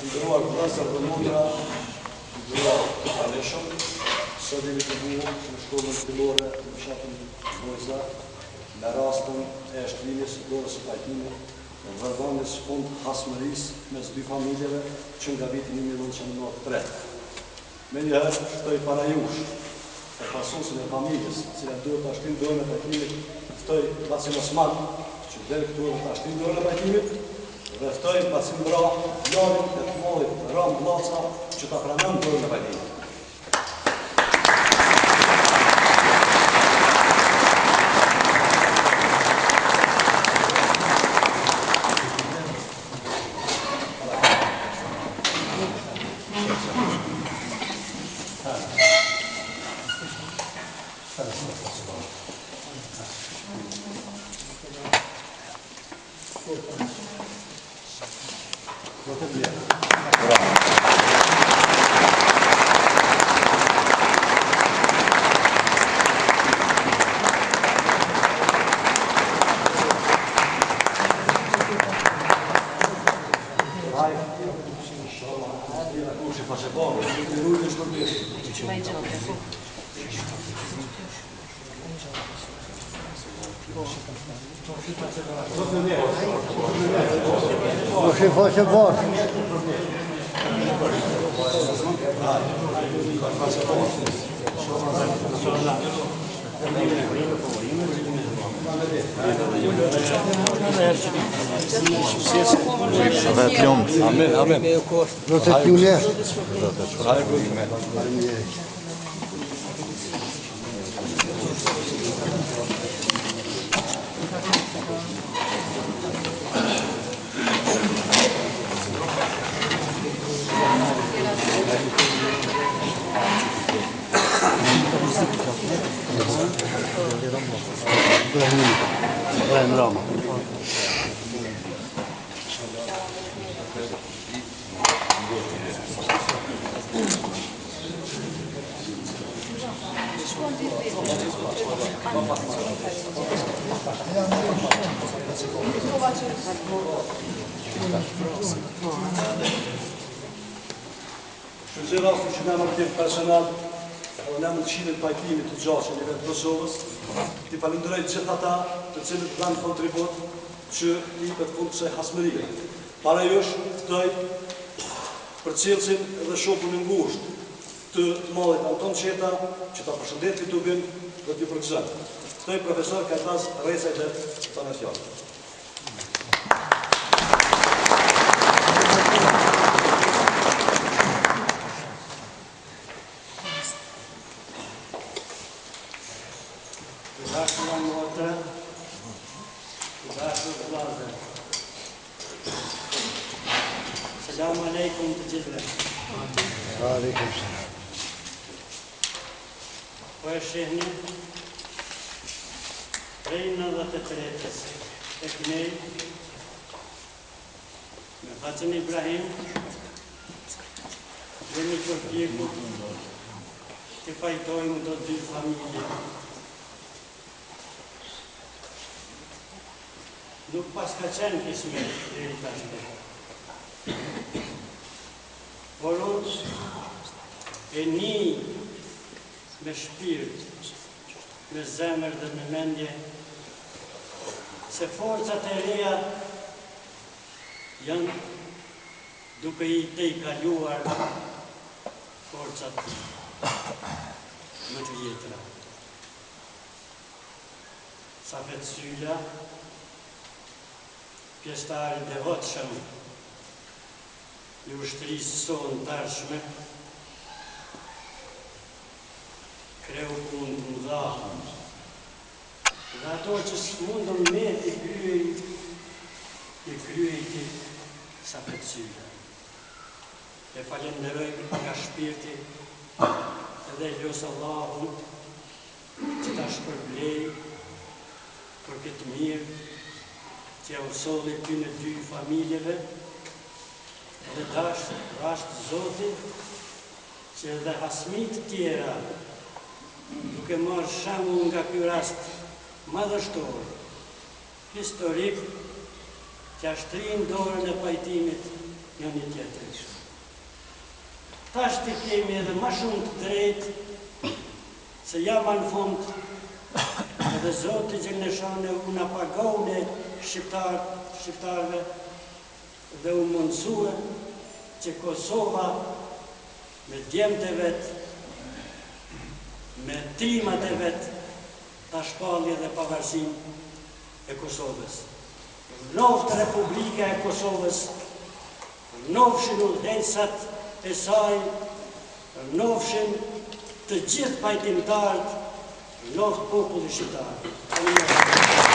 Nderuar vëllezër dhe motra, nderuar aleshëm, sot jemi të bukur në shkollën fillore të fshatit Vojza, me rastin e shtrimit së dorës së pajtimit në vërdhënies fund hasmërisë mes dy familjeve që nga viti 1993. Me njëherë ftoj para jush e pasuesin e familjes, cila duhet ta shtrim dorën e pajtimit, ftoj Bacin Osman, që deri këtu do ta shtrim dorën e pajtimit. Dhe ftoj Bacin Bra, Jarin e të mollit Ram Blaca, që ta pranojnë dorën e pajtimit. Amen, amen. Vërtet ju lehtë. Ibrahim Rama. Shfrytëzoj rastin që në emër tim personal, edhe në emër të Këshillit Pajtimit të Gjashtë të Kosovës, t'i falenderoj gjithë ata të cilët dhanë kontribut që i jepet fund kësaj hasmërie. Para jush ftoj përcjellësin dhe shokun e ngushtë të mallit Anton Qeta që ta përshëndet YouTube-in dhe t'i përgëzoj. Ftoj profesor Kajtas Rejsaj dhe Tana Fjallë. Selamu alaikum të gjithëve. Aleikum selam. Po e shihni, prej 93-s e kënej, me Bacin Ibrahim, jemi përpjekur të pajtojmë do dy familje. Nuk pas ka qenë kismet deri tashme. Por unë e një me shpirt, me zemër dhe me mendje, se forcat e reja janë duke i te i kaluar forcat më të vjetra. Safet Sylla, pjesëtari devotshëm i ushtrisë sonë tashme, kreu punë të mëdha. Dhe ato që s'mundën me t'i kryejti Safet Sylla. E falenderoj nga shpirti edhe losë Allahun që ta shpërblej për këtë mirë që ja usolli ty në dy familjeve dhe rashtë Zotit që edhe hasmit tjera duke marrë shembull nga ky rast madhështor, historik, që ashtrin dorën e pajtimit jo një tjetër. Tash të kemi edhe ma shumë të drejtë, se jam në fund, edhe Zoti Gjelneshane unë apagone shqiptarve dhe u mundësue që Kosova me djemët e vetë, me trimat e vetë, ta shpallje dhe pavarësin e Kosovës. Noftë Republika e Kosovës, nofshin udhëheqësat e saj, nofshin të gjithë pajtimtarët, noftë populli shqiptar.